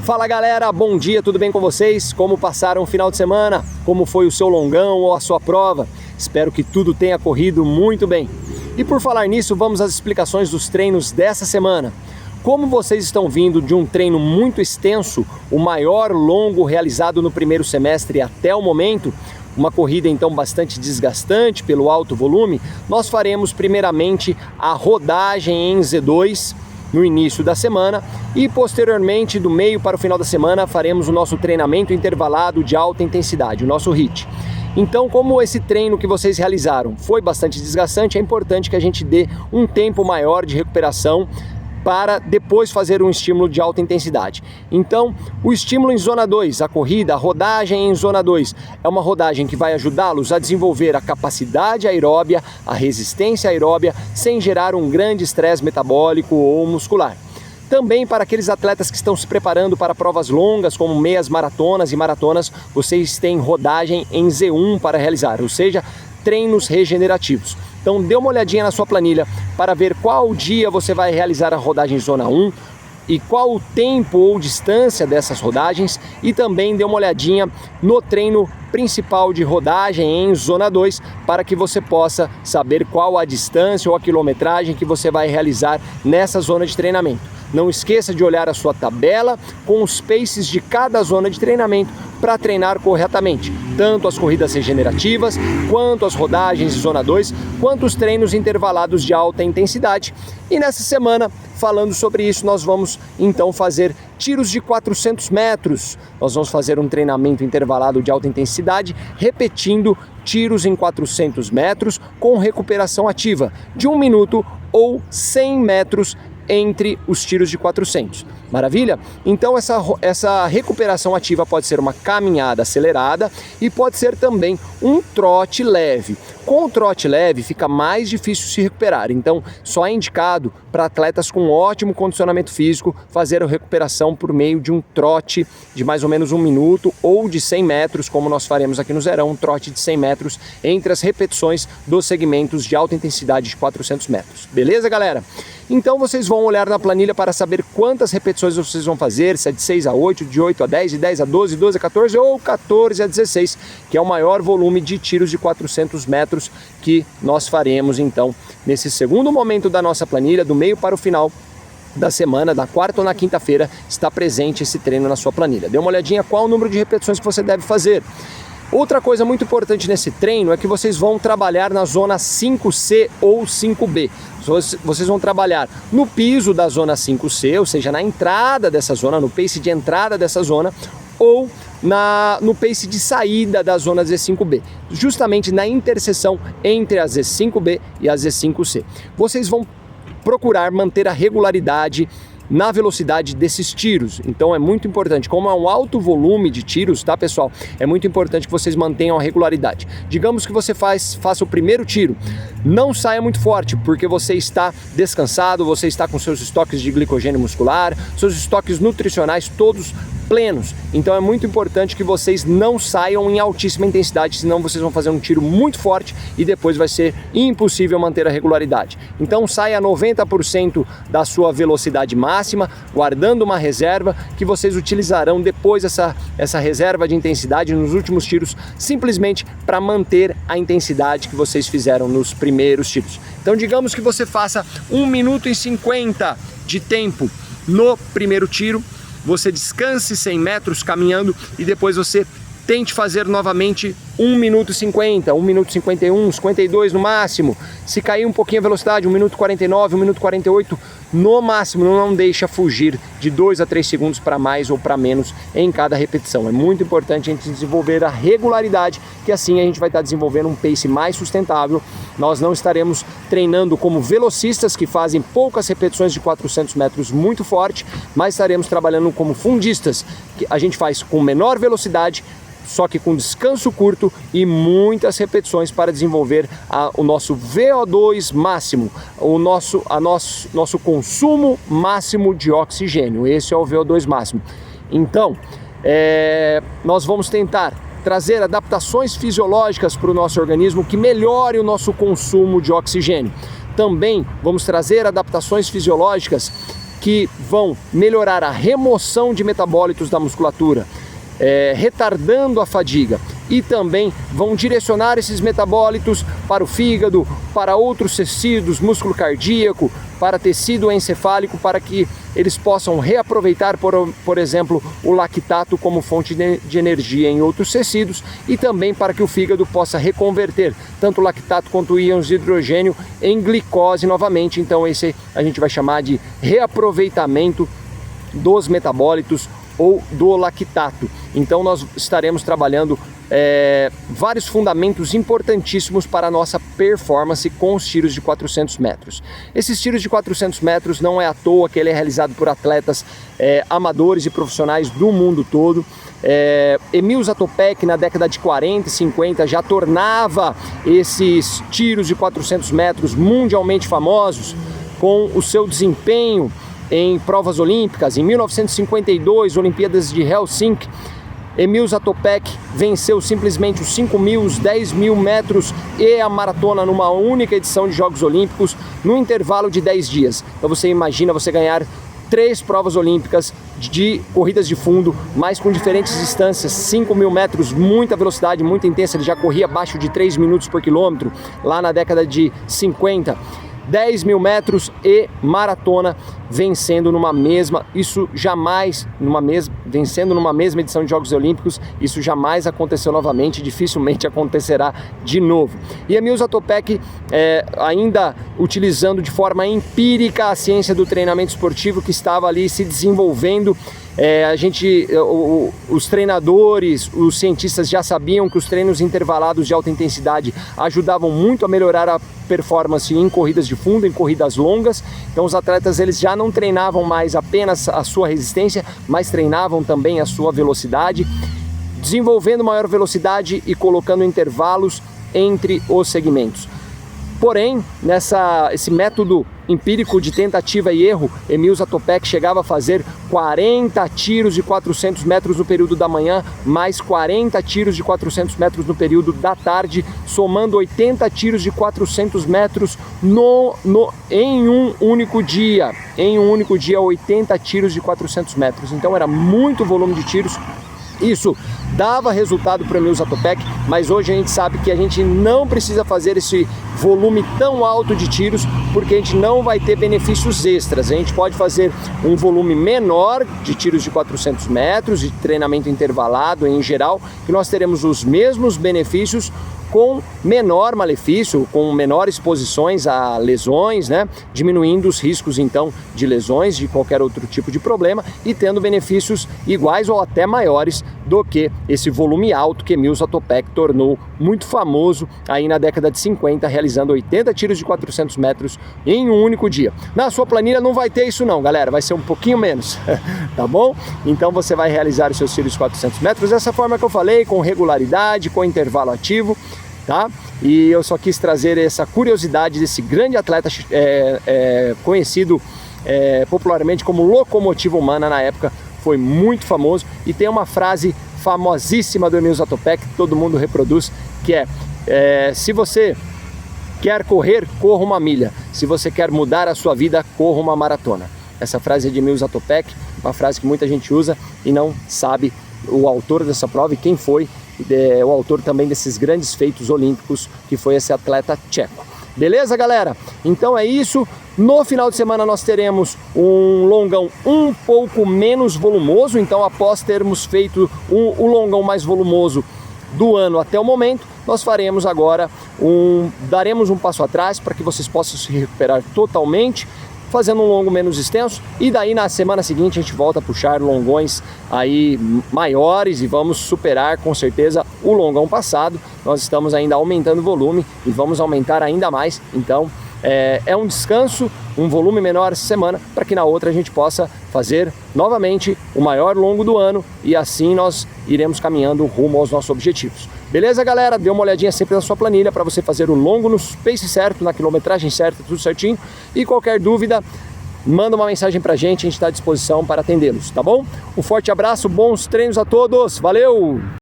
Fala galera, bom dia, tudo bem com vocês? Como passaram o final de semana? Como foi o seu longão ou a sua prova? Espero que tudo tenha corrido muito bem. E por falar nisso, vamos às explicações dos treinos dessa semana. Como vocês estão vindo de um treino muito extenso, o maior longo realizado no primeiro semestre até o momento, uma corrida então bastante desgastante pelo alto volume, nós faremos primeiramente a rodagem em Z2 no início da semana e posteriormente, do meio para o final da semana, faremos o nosso treinamento intervalado de alta intensidade, o nosso HIIT. Então, como esse treino que vocês realizaram foi bastante desgastante, é importante que a gente dê um tempo maior de recuperação para depois fazer um estímulo de alta intensidade. Então, o estímulo em zona 2, a corrida, a rodagem em zona 2, é uma rodagem que vai ajudá-los a desenvolver a capacidade aeróbia, a resistência aeróbia, sem gerar um grande estresse metabólico ou muscular. Também para aqueles atletas que estão se preparando para provas longas, como meias maratonas e maratonas, vocês têm rodagem em Z1 para realizar, ou seja, treinos regenerativos. Então dê uma olhadinha na sua planilha para ver qual dia você vai realizar a rodagem zona 1 e qual o tempo ou distância dessas rodagens, e também dê uma olhadinha no treino principal de rodagem em zona 2 para que você possa saber qual a distância ou a quilometragem que você vai realizar nessa zona de treinamento. Não esqueça de olhar a sua tabela com os paces de cada zona de treinamento para treinar corretamente, tanto as corridas regenerativas, quanto as rodagens de zona 2, quanto os treinos intervalados de alta intensidade. E nessa semana, falando sobre isso, nós vamos então fazer tiros de 400 metros. Nós vamos fazer um treinamento intervalado de alta intensidade, repetindo tiros em 400 metros com recuperação ativa de 1 minuto ou 100 metros entre os tiros de 400. Maravilha? Então essa recuperação ativa pode ser uma caminhada acelerada e pode ser também um trote leve. Com o trote leve fica mais difícil se recuperar, então só é indicado para atletas com ótimo condicionamento físico fazer a recuperação por meio de um trote de mais ou menos 1 minuto ou de 100 metros, como nós faremos aqui no Zerão, um trote de 100 metros entre as repetições dos segmentos de alta intensidade de 400 metros. Beleza, galera? Então vocês vão olhar na planilha para saber quantas repetições vocês vão fazer, se é de 6 a 8, de 8 a 10, de 10 a 12, 12 a 14 ou 14 a 16, que é o maior volume de tiros de 400 metros que nós faremos então nesse segundo momento da nossa planilha, do meio para o final da semana, da quarta ou na quinta-feira, está presente esse treino na sua planilha. Dê uma olhadinha qual o número de repetições que você deve fazer. Outra coisa muito importante nesse treino é que vocês vão trabalhar na zona 5C ou 5B. Vocês vão trabalhar no piso da zona 5C, ou seja, na entrada dessa zona, no pace de entrada dessa zona, ou no pace de saída da zona Z5B, justamente na interseção entre a Z5B e a Z5C. Vocês vão procurar manter a regularidade na velocidade desses tiros, então é muito importante, como é um alto volume de tiros, tá pessoal? É muito importante que vocês mantenham a regularidade. Digamos que você faça o primeiro tiro, não saia muito forte, porque você está descansado, você está com seus estoques de glicogênio muscular, seus estoques nutricionais todos plenos, então é muito importante que vocês não saiam em altíssima intensidade, senão vocês vão fazer um tiro muito forte e depois vai ser impossível manter a regularidade. Então saia 90% da sua velocidade máxima, guardando uma reserva que vocês utilizarão depois essa reserva de intensidade nos últimos tiros, simplesmente para manter a intensidade que vocês fizeram nos primeiros tiros. Então digamos que você faça 1 minuto e 50 de tempo no primeiro tiro, você descanse 100 metros caminhando e depois você tente fazer novamente 1 minuto e 50, 1 minuto e 51, 52 no máximo. Se cair um pouquinho a velocidade, 1 minuto e 49, 1 minuto e 48 no máximo, não deixa fugir de 2 a 3 segundos para mais ou para menos em cada repetição. É muito importante a gente desenvolver a regularidade, que assim a gente vai estar desenvolvendo um pace mais sustentável. Nós não estaremos treinando como velocistas que fazem poucas repetições de 400 metros muito forte, mas estaremos trabalhando como fundistas, que a gente faz com menor velocidade, só que com descanso curto e muitas repetições para desenvolver o nosso VO2 máximo, o nosso consumo máximo de oxigênio. Esse é o VO2 máximo. Então, nós vamos tentar trazer adaptações fisiológicas para o nosso organismo que melhore o nosso consumo de oxigênio. Também vamos trazer adaptações fisiológicas que vão melhorar a remoção de metabólitos da musculatura, retardando a fadiga, e também vão direcionar esses metabólitos para o fígado, para outros tecidos, músculo cardíaco, para tecido encefálico, para que eles possam reaproveitar, por exemplo, o lactato como fonte de energia em outros tecidos, e também para que o fígado possa reconverter tanto o lactato quanto íons de hidrogênio em glicose novamente. Então esse a gente vai chamar de reaproveitamento dos metabólitos ou do lactato. Então nós estaremos trabalhando vários fundamentos importantíssimos para a nossa performance com os tiros de 400 metros. Esses tiros de 400 metros não é à toa que ele é realizado por atletas amadores e profissionais do mundo todo. Emil Zatopek, na década de 40 e 50, já tornava esses tiros de 400 metros mundialmente famosos com o seu desempenho em provas olímpicas. Em 1952, Olimpíadas de Helsinki, Emil Zatopek venceu simplesmente os 5.000, os 10.000 metros e a maratona numa única edição de Jogos Olímpicos, no intervalo de 10 dias. Então você imagina você ganhar 3 provas olímpicas de corridas de fundo, mas com diferentes distâncias. 5.000 metros, muita velocidade, muito intensa, ele já corria abaixo de 3 minutos por quilômetro, lá na década de 50. 10.000 metros e maratona, vencendo numa mesma, vencendo numa mesma edição de Jogos Olímpicos. Isso jamais aconteceu novamente, dificilmente acontecerá de novo. E Emil Zatopek, ainda utilizando de forma empírica a ciência do treinamento esportivo que estava ali se desenvolvendo. Os treinadores, os cientistas já sabiam que os treinos intervalados de alta intensidade ajudavam muito a melhorar a performance em corridas de fundo, em corridas longas. Então os atletas eles já não treinavam mais apenas a sua resistência, mas treinavam também a sua velocidade, desenvolvendo maior velocidade e colocando intervalos entre os segmentos. Porém, esse método empírico de tentativa e erro, Emil Zatopek chegava a fazer 40 tiros de 400 metros no período da manhã, mais 40 tiros de 400 metros no período da tarde, somando 80 tiros de 400 metros em um único dia. Em um único dia, 80 tiros de 400 metros. Então era muito volume de tiros. Isso dava resultado para o Emil Zatopek, mas hoje a gente sabe que a gente não precisa fazer esse volume tão alto de tiros, porque a gente não vai ter benefícios extras. A gente pode fazer um volume menor de tiros de 400 metros, de treinamento intervalado em geral, que nós teremos os mesmos benefícios com menor malefício, com menores exposições a lesões, né? Diminuindo os riscos então de lesões, de qualquer outro tipo de problema, e tendo benefícios iguais ou até maiores do que esse volume alto que Emil Zatopek tornou muito famoso aí na década de 50, realizando 80 tiros de 400 metros em um único dia. Na sua planilha não vai ter isso não, galera, vai ser um pouquinho menos, tá bom? Então você vai realizar os seus tiros de 400 metros dessa forma que eu falei, com regularidade, com intervalo ativo, tá? E eu só quis trazer essa curiosidade desse grande atleta conhecido popularmente como locomotiva humana na época. Foi muito famoso e tem uma frase famosíssima do Emil Zatopek que todo mundo reproduz, que se você quer correr, corra uma milha. Se você quer mudar a sua vida, corra uma maratona. Essa frase é de Emil Zatopek, uma frase que muita gente usa e não sabe o autor dessa prova e quem foi o autor também desses grandes feitos olímpicos, que foi esse atleta tcheco. Beleza, galera? Então é isso. No final de semana nós teremos um longão um pouco menos volumoso. Então, após termos feito o longão mais volumoso do ano até o momento, nós faremos agora daremos um passo atrás para que vocês possam se recuperar totalmente, fazendo um longo menos extenso, e daí na semana seguinte a gente volta a puxar longões aí maiores e vamos superar com certeza o longão passado. Nós estamos ainda aumentando o volume e vamos aumentar ainda mais, então é um descanso, um volume menor essa semana, para que na outra a gente possa fazer novamente o maior longo do ano, e assim nós iremos caminhando rumo aos nossos objetivos. Beleza, galera? Dê uma olhadinha sempre na sua planilha para você fazer o longo no pace certo, na quilometragem certa, tudo certinho. E qualquer dúvida, manda uma mensagem pra gente, a gente está à disposição para atendê-los, tá bom? Um forte abraço, bons treinos a todos, valeu!